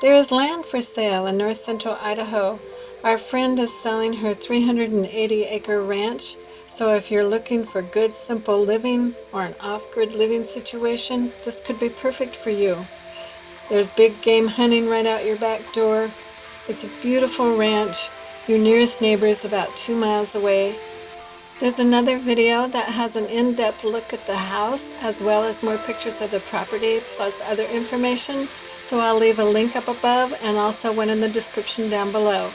There is land for sale in north central Idaho. Our friend is selling her 380-acre ranch, so if you're looking for good, simple living or an off-grid living situation, this could be perfect for you. There's big game hunting right out your back door. It's a beautiful ranch. Your nearest neighbor is about 2 miles away. There's another video that has an in-depth look at the house as well as more pictures of the property plus other information, so I'll leave a link up above and also one in the description down below.